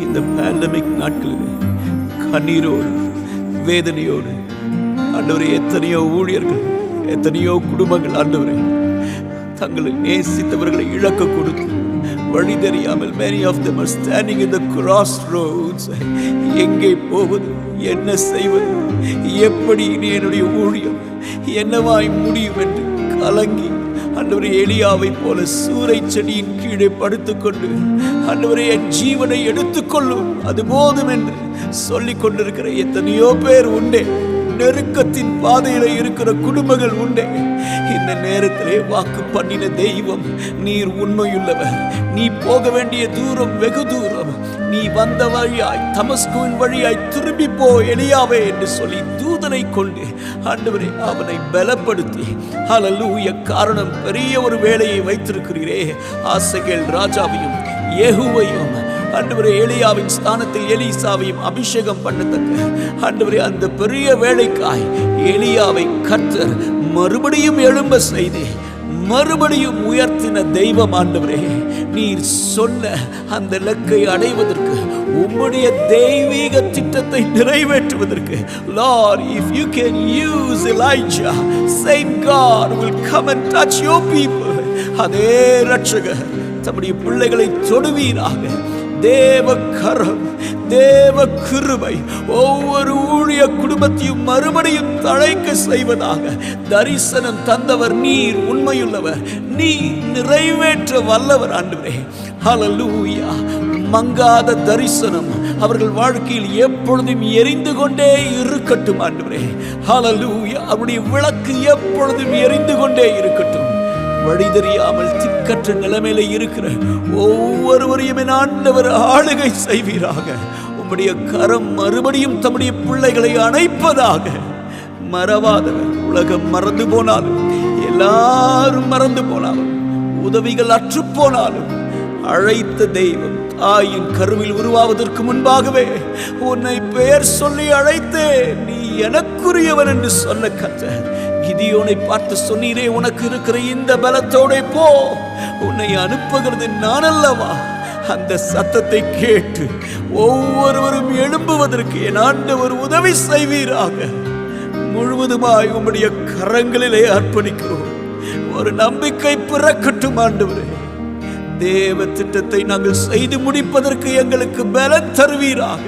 இந்த பேண்டமிக் நாட்களில் கண்ணீரோடு வேதனையோடு ஆண்டவரே, எத்தனையோ ஊழியர்கள், எத்தனையோ குடும்பங்கள் ஆண்டவரே தங்களை நேசித்தவர்களை இழக்க கொடுத்து வழி தெரியாமல் many of them are standing in the crossroads. எங்கே போவது, என்ன செய்வது, எப்படி இனி என்னுடைய ஊழியம் என்னவாய் முடியும் என்று கலங்கி ஆண்டவரே, எலியாவை போல சூறை செடியின் கீழே படுத்துக்கொண்டு ஆண்டவரே, என் ஜீவனை எடுத்துக்கொள்ளும் அது போதும் என்று சொல்லிக் கொண்டிருக்கிற எத்தனையோ பேர் உண்டே. நெருக்கத்தின் பாதையில இருக்கிற குடும்பங்கள் உண்டே. இந்த நேரத்திலே வாக்கு பண்ணின தெய்வம் நீர் உண்மையுள்ளவர். நீ போக வேண்டிய தூரம் வெகு தூரம். நீ வந்த வழியாய் தமஸ்குவின் வழியாய் திரும்பி போ எலியாவே என்று சொல்லி தூதனை கொண்டு ஆண்டவரே அவனை பலப்படுத்தி ஹல்லேலூயா. காரணம், பெரிய ஒரு வேலையை வைத்திருக்கிறீரே. ஆசகேல் ராஜாவையும் யெகூவையும் ஆண்டவரே, எலியாவின் ஸ்தானத்தில் எலிசாவையும் அபிஷேகம் பண்ணத்தக்க ஆண்டவரே அந்த பெரிய வேலைக்காய் எலியாவை கர்த்தர் மறுபடியும் எழும்ப செய்து மறுபடியும் உயர்த்தின தெய்வம் ஆண்டவரே. நீர் சொன்ன அந்த இலக்கை அடைவதற்கு, உம்முடைய தெய்வீக திட்டத்தை நிறைவேற்றுவதற்கு, Lord, if you can use Elijah, same God will come and touch your people. அதே இரட்சகர் தம்முடைய பிள்ளைகளை தொடுவீராக. தேவ கரம், தேவ கிருபை ஒவ்வொரு ஊழிய குடும்பத்தையும் மறுபடியும் தழைக்க செய்வதாக. தரிசனம் தந்தவர் நீர், உண்மையுள்ளவர் நீர், நிறைவேற்ற வல்லவர் ஆண்டவரே. ஹல்லேலூயா. மங்காத தரிசனம் அவர்கள் வாழ்க்கையில் எப்பொழுதும் எரிந்து கொண்டே இருக்கட்டும் ஆண்டவரே. ஹல்லேலூயா. அவருடைய விளக்கு எப்பொழுதும் எரிந்து கொண்டே இருக்கட்டும். வழி தெரியாமல் திக்கற்ற நிலைமையில இருக்கிற ஒவ்வொருவரையும் என் ஆண்டவர் ஆளுகை செய்வீராக. உம்முடைய கரம் மறுபடியும் தம்முடைய பிள்ளைகளை அணைப்பதாக. மறவாதவர், உலகம் மறந்து போனாலும், எல்லாரும் மறந்து போனாலும், உதவிகள் அற்று போனாலும், அழைத்த தெய்வம் தாயின் கருவில் உருவாவதற்கு முன்பாகவே உன்னை பெயர் சொல்லி அழைத்தே நீ எனக்குரியவன் என்று சொன்ன கர்த்தர் கிதியோனை பார்த்து சொன்னீரே, உனக்கு இருக்கிற இந்த பலத்தோட போ, உன்னை அனுப்புகிறது நான் அல்லவா. அந்த சத்தத்தை கேட்டு ஒவ்வொருவரும் எழும்புவதற்கு என் ஆண்டவர் உதவி செய்வீராக. முழுவதுமாய் உம்முடைய கரங்களிலே அர்ப்பணிக்கிறோம். ஒரு நம்பிக்கை பிறக்கட்டும் ஆண்டவரே. தேவ திட்டத்தை நாங்கள் செய்து முடிப்பதற்கு எங்களுக்கு பலன் தருவீராக.